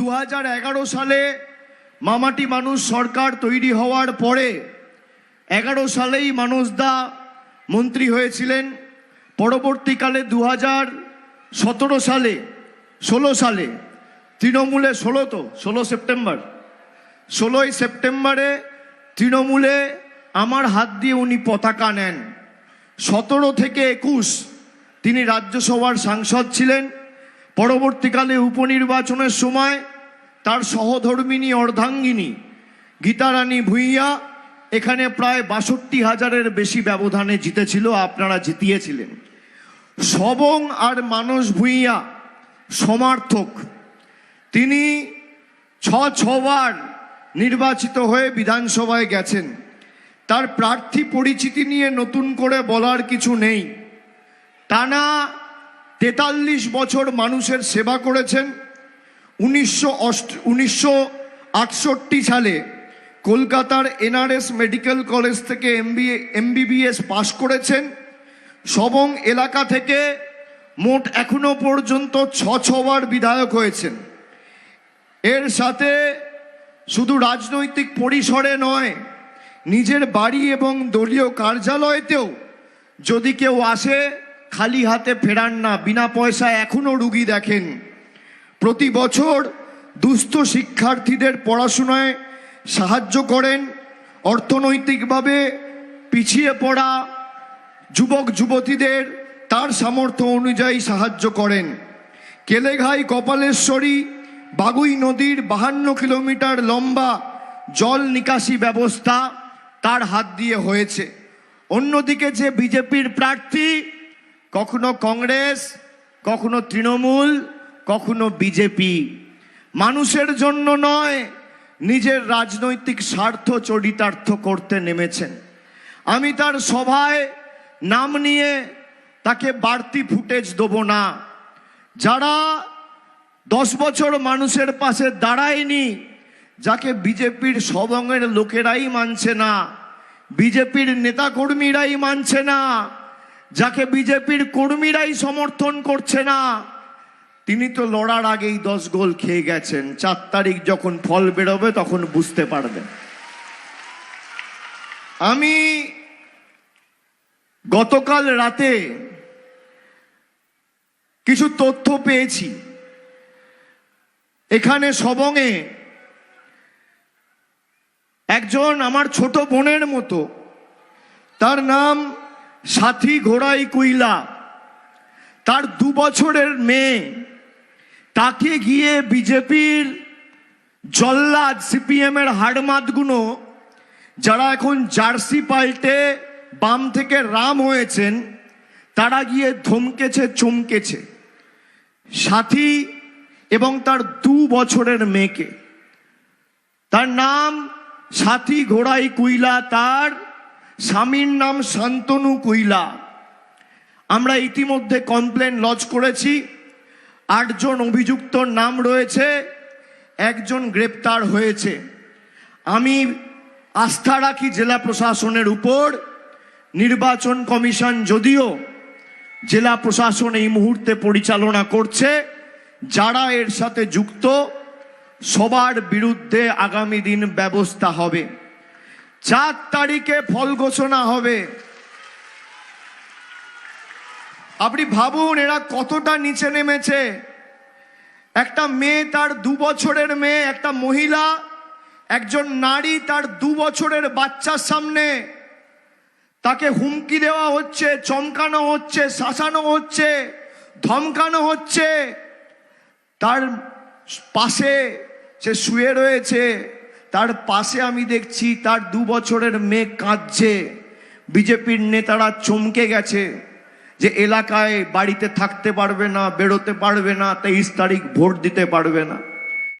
2011 সালে মামাটি মানুষ সরকার তৈরি হওয়ার পরে 11 সালেই মানসদা মন্ত্রী হয়েছিলেন। পরবর্তীকালে 2017 সালে 16 সালে তৃণমূলে 16 সেপ্টেম্বর 16ই সেপ্টেম্বরে তৃণমূলে আমার হাত দিয়ে উনি পতাকা নেন। 17 থেকে 21 তিনি রাজ্যসভার সাংসদ ছিলেন। পরবর্তীকালে উপনির্বাচনের সময় তার সহধর্মিনী অর্ধাঙ্গিনী গীতারানী ভূঁইয়া এখানে প্রায় 62,000-এর বেশি ব্যবধানে জিতেছিল, আপনারা জিতিয়েছিলেন। সবং আর মানস ভূঁইয়া সমর্থক, তিনি 6 বার নির্বাচিত হয়ে বিধানসভায় গেছেন। তার প্রার্থী পরিচিতি নিয়ে নতুন করে বলার কিছু নেই। টানা 43 বছর মানুষের সেবা করেছেন। 1968 সালে কলকাতার NRS মেডিকেল কলেজ থেকে MBBS পাশ করেছেন। সবং এলাকা থেকে মোট এখনো পর্যন্ত 6 বার বিধায়ক হয়েছেন। এর সাথে শুধু রাজনৈতিক পরিসরে নয়, নিজের বাড়ি এবং দলীয় কার্যালয়তেও যদি কেউ আসে খালি হাতে ফেরান না, বিনা পয়সায় এখনো রুগী দেখেন। প্রতি বছর দুস্থ শিক্ষার্থীদের পড়াশোনায় সাহায্য করেন। অর্থনৈতিকভাবে পিছিয়ে পড়া যুবক যুবতীদের তার সামর্থ্য অনুযায়ী সাহায্য করেন। কেলেঘাই কপালেশ্বরী বাগুই নদীর 52 কিলোমিটার লম্বা জল নিকাশি ব্যবস্থা তার হাত দিয়ে হয়েছে। অন্যদিকে যে বিজেপির প্রার্থী কখনো কংগ্রেস, কখনো তৃণমূল, কখনো বিজেপি, মানুষের জন্য নয়, নিজের রাজনৈতিক স্বার্থ চরিতার্থ করতে নেমেছেন। আমি তার সভায় নাম নিয়ে তাকে বাড়তি ফুটেজ দেব না। যারা 10 বছর মানুষের পাশে দাঁড়ায়নি, যাকে বিজেপির সবংয়ের লোকেরাই মানছে না, বিজেপির নেতাকর্মীরাই মানছে না, যাকে বিজেপির কর্মীরাই সমর্থন করছে না, তিনি তো লড়ার আগেই 10 গোল খেয়ে গেছেন। 4 তারিখ যখন ফল বেরোবে তখন বুঝতে পারবেন। আমি গতকাল রাতে কিছু তথ্য পেয়েছি। এখানে সবংয়ে একজন আমার ছোট বোনের মতো, তার নাম সাথী ঘোড়াই কুইলা, তার 2 বছরের মেয়ে, তাকে গিয়ে বিজেপির জল্লাদ CPM এর হাড়মাতগুলো, যারা এখন জার্সি পাল্টে বাম থেকে রাম হয়েছেন, তারা গিয়ে ধমকেছে, চমকেছে সাথী এবং তার 2 বছরের মেয়েকে। তার নাম সাথী ঘোড়াই কুইলা, তার স্বামীর নাম শান্তনু কুইলা। আমরা ইতিমধ্যে কমপ্লেন লজ করেছি। 8 জন অভিযুক্তর নাম রয়েছে, 1 জন গ্রেপ্তার হয়েছে। আমি আস্থা রাখি জেলা প্রশাসনের উপর। নির্বাচন কমিশন যদিও জেলা প্রশাসন এই মুহূর্তে পরিচালনা করছে, যারা এর সাথে যুক্ত সবার বিরুদ্ধে আগামী দিন ব্যবস্থা হবে। 4 তারিখে ফল ঘোষণা হবে। আপনি ভাবুন এরা কতটা নিচে নেমেছে। একটা মেয়ে, তার 2 বছরের মেয়ে, একটা মহিলা, একজন নারী তার 2 বছরের বাচ্চার সামনে তাকে হুমকি দেওয়া হচ্ছে, চমকানো হচ্ছে, শাসানো হচ্ছে, ধমকানো হচ্ছে। তার পাশে সে শুয়ে রয়েছে, তার পাশে আমি দেখছি তার 2 বছরের মেয়ে কাঁদছে। বিজেপির নেতারা চমকে গেছে যে এলাকায় বাড়িতে থাকতে পারবে না, বেরোতে পারবে না, 23 তারিখ ভোট দিতে পারবে না।